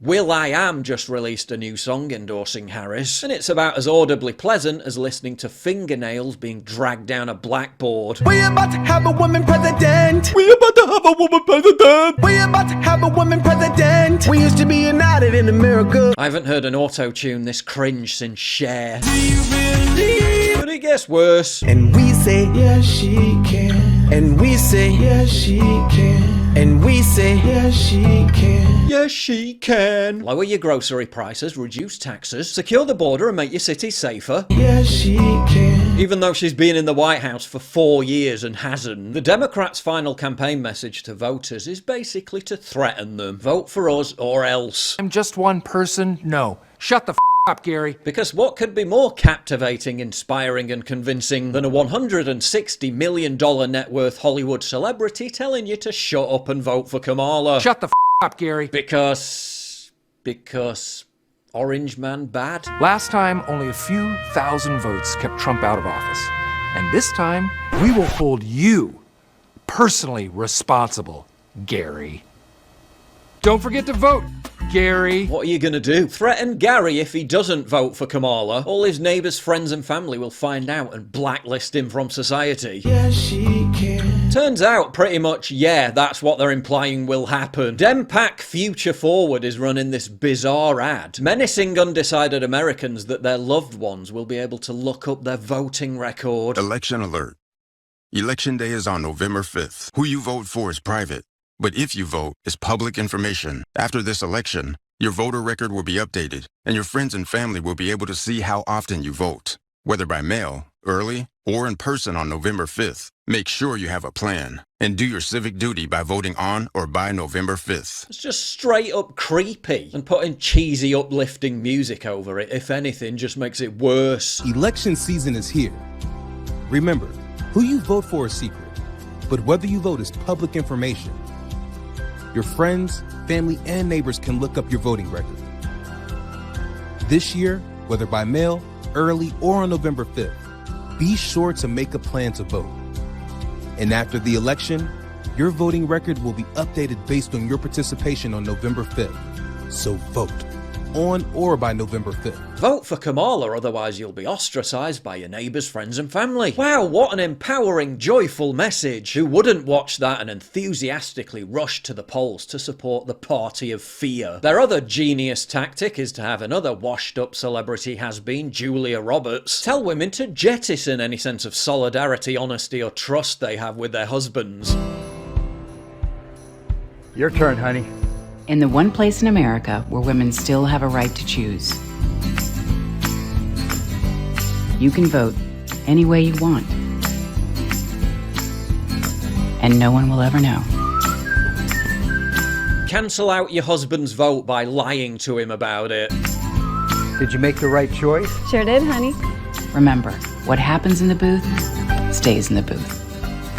will.i.am just released a new song endorsing Harris, and it's about as audibly pleasant as listening to fingernails being dragged down a blackboard. We about to have a woman president. We about to have a woman president. We about to have a woman president. We used to be united in America. I haven't heard an auto-tune this cringe since Cher. Do you believe? But it gets worse. And we say, yes, she can. And we say, yes, she can. And we say, yes, she can. Yes, she can. Lower your grocery prices, reduce taxes, secure the border and make your cities safer. Yes, she can. Even though she's been in the White House for 4 years and hasn't, the Democrats' final campaign message to voters is basically to threaten them. Vote for us or else. I'm just one person? No. Shut the up, Gary. Because what could be more captivating, inspiring and convincing than a $160 million net worth Hollywood celebrity telling you to shut up and vote for Kamala? Shut the up, Gary. Because Orange Man bad? Last time, only a few thousand votes kept Trump out of office. And this time, we will hold you personally responsible, Gary. Don't forget to vote, Gary. What are you gonna do? Threaten Gary if he doesn't vote for Kamala? All his neighbours, friends and family will find out and blacklist him from society. Yes, she can. Turns out, pretty much, yeah, that's what they're implying will happen. Dempak Future Forward is running this bizarre ad, menacing undecided Americans that their loved ones will be able to look up their voting record. Election alert. Election day is on November 5th. Who you vote for is private, but if you vote, it's public information. After this election, your voter record will be updated, and your friends and family will be able to see how often you vote, whether by mail, early, or in person on November 5th. Make sure you have a plan, and do your civic duty by voting on or by November 5th. It's just straight up creepy, and putting cheesy uplifting music over it, if anything, just makes it worse. Election season is here. Remember, who you vote for is secret, but whether you vote is public information. Your friends, family, and neighbors can look up your voting record. This year, whether by mail, early, or on November 5th, be sure to make a plan to vote. And after the election, your voting record will be updated based on your participation on November 5th. So vote on or by November 5th. Vote for Kamala, otherwise you'll be ostracised by your neighbours, friends and family. Wow, what an empowering, joyful message. Who wouldn't watch that and enthusiastically rush to the polls to support the party of fear? Their other genius tactic is to have another washed-up celebrity has-been, Julia Roberts, tell women to jettison any sense of solidarity, honesty or trust they have with their husbands. Your turn, honey. In the one place in America where women still have a right to choose. You can vote any way you want. And no one will ever know. Cancel out your husband's vote by lying to him about it. Did you make the right choice? Sure did, honey. Remember, what happens in the booth stays in the booth.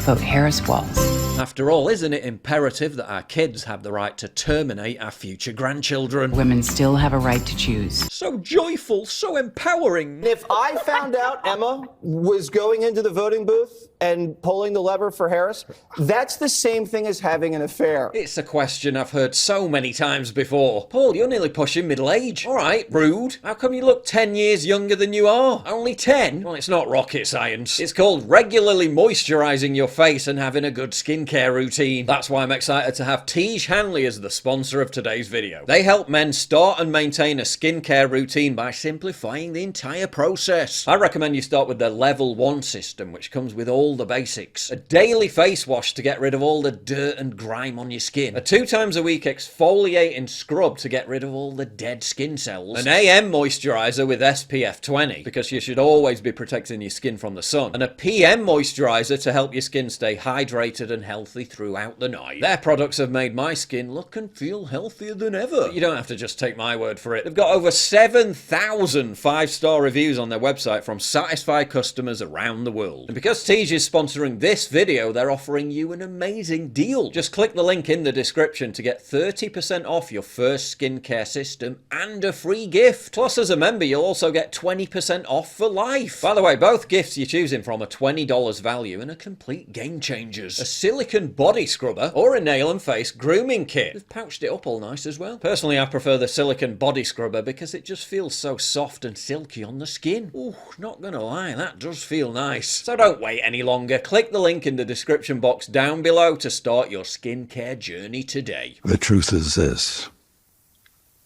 Vote Harris Walls. After all, isn't it imperative that our kids have the right to terminate our future grandchildren? Women still have a right to choose. So joyful, so empowering. If I found out Emma was going into the voting booth and pulling the lever for Harris, that's the same thing as having an affair. It's a question I've heard so many times before. Paul, you're nearly pushing middle age. All right, rude. How come you look 10 years younger than you are? Only 10? Well, it's not rocket science. It's called regularly moisturizing your face and having a good skincare routine. That's why I'm excited to have Tiege Hanley as the sponsor of today's video. They help men start and maintain a skincare routine by simplifying the entire process. I recommend you start with their Level 1 system, which comes with all the basics. A daily face wash to get rid of all the dirt and grime on your skin. A 2 times a week exfoliating scrub to get rid of all the dead skin cells. An AM moisturizer with SPF 20, because you should always be protecting your skin from the sun. And a PM moisturizer to help your skin stay hydrated and healthy throughout the night. Their products have made my skin look and feel healthier than ever. But you don't have to just take my word for it. They've got over 7,000 5-star reviews on their website from satisfied customers around the world. And because Tiege is sponsoring this video, they're offering you an amazing deal. Just click the link in the description to get 30% off your first skincare system and a free gift. Plus, as a member, you'll also get 20% off for life. By the way, both gifts you're choosing from are $20 value and are complete game changers. A silly silicone body scrubber, or a nail and face grooming kit. They've pouched it up all nice as well. Personally, I prefer the silicone body scrubber because it just feels so soft and silky on the skin. Ooh, not gonna lie, that does feel nice. So don't wait any longer. Click the link in the description box down below to start your skincare journey today. The truth is this: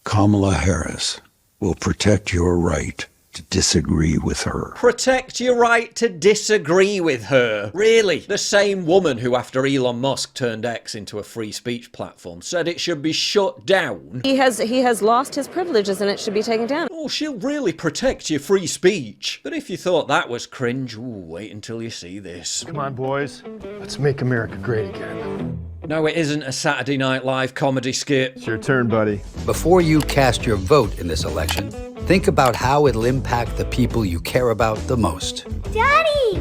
Kamala Harris will protect your right to disagree with her. Protect your right to disagree with her. Really? The same woman who, after Elon Musk turned X into a free speech platform, said it should be shut down. He has lost his privileges and it should be taken down. Oh, she'll really protect your free speech. But if you thought that was cringe, ooh, wait until you see this. Come on, boys. Let's make America great again. No, it isn't a Saturday Night Live comedy skit. It's your turn, buddy. Before you cast your vote in this election, think about how it'll impact the people you care about the most. Daddy!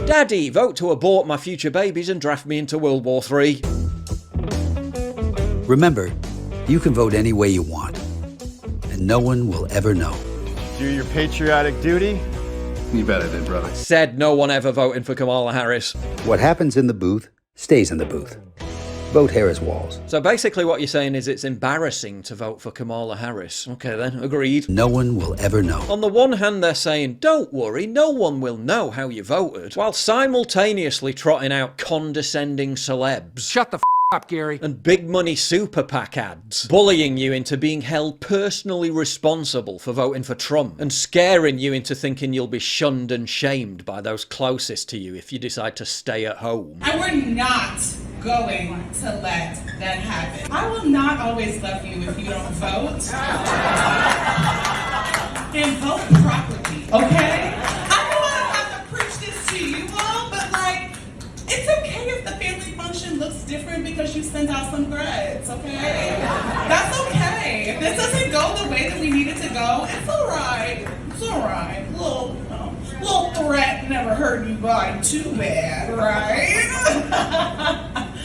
Daddy, vote to abort my future babies and draft me into World War III. Remember, you can vote any way you want, and no one will ever know. Do your patriotic duty. You bet I did, brother. Said no one ever voting for Kamala Harris. What happens in the booth stays in the booth. Vote Harris Walls. So basically what you're saying is it's embarrassing to vote for Kamala Harris. Okay then, agreed. No one will ever know. On the one hand, they're saying, don't worry, no one will know how you voted, while simultaneously trotting out condescending celebs. Shut the up, Gary. And big money super PAC ads, bullying you into being held personally responsible for voting for Trump, and scaring you into thinking you'll be shunned and shamed by those closest to you if you decide to stay at home. And we're not going to let that happen. I will not always love you if you don't vote. And vote properly, okay? I know I don't have to preach this to you all, but like, it's okay if the family function looks different because you sent out some threads, okay? That's okay. If this doesn't go the way that we need it to go, it's all right. It's all right. Little threat never hurt you by too bad, right?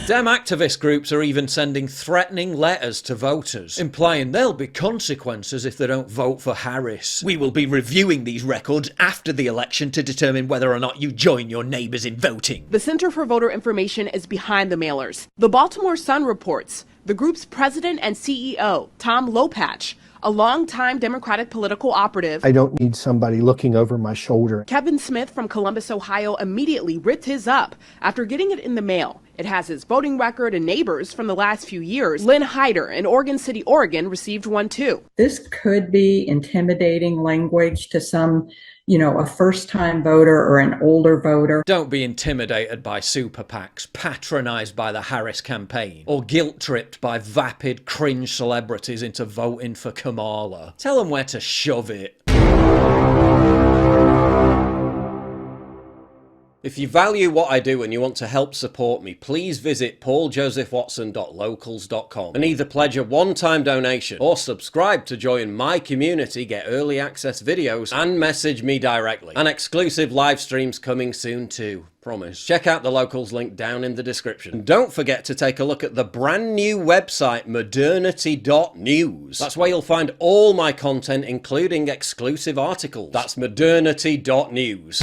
Dem activist groups are even sending threatening letters to voters, implying there'll be consequences if they don't vote for Harris. We will be reviewing these records after the election to determine whether or not you join your neighbors in voting. The Center for Voter Information is behind the mailers. The Baltimore Sun reports the group's president and CEO, Tom Lopatch, a longtime Democratic political operative. I don't need somebody looking over my shoulder. Kevin Smith from Columbus, Ohio, immediately ripped his up after getting it in the mail. It has his voting record and neighbors from the last few years. Lynn Hyder in Oregon City, Oregon, received one too. This could be intimidating language to some, a first-time voter or an older voter. Don't be intimidated by super PACs, patronised by the Harris campaign, or guilt-tripped by vapid, cringe celebrities into voting for Kamala. Tell them where to shove it. If you value what I do and you want to help support me, please visit pauljosephwatson.locals.com and either pledge a one-time donation or subscribe to join my community, get early access videos, and message me directly. And exclusive live streams coming soon too. Promise. Check out the Locals link down in the description. And don't forget to take a look at the brand new website, modernity.news. That's where you'll find all my content, including exclusive articles. That's modernity.news.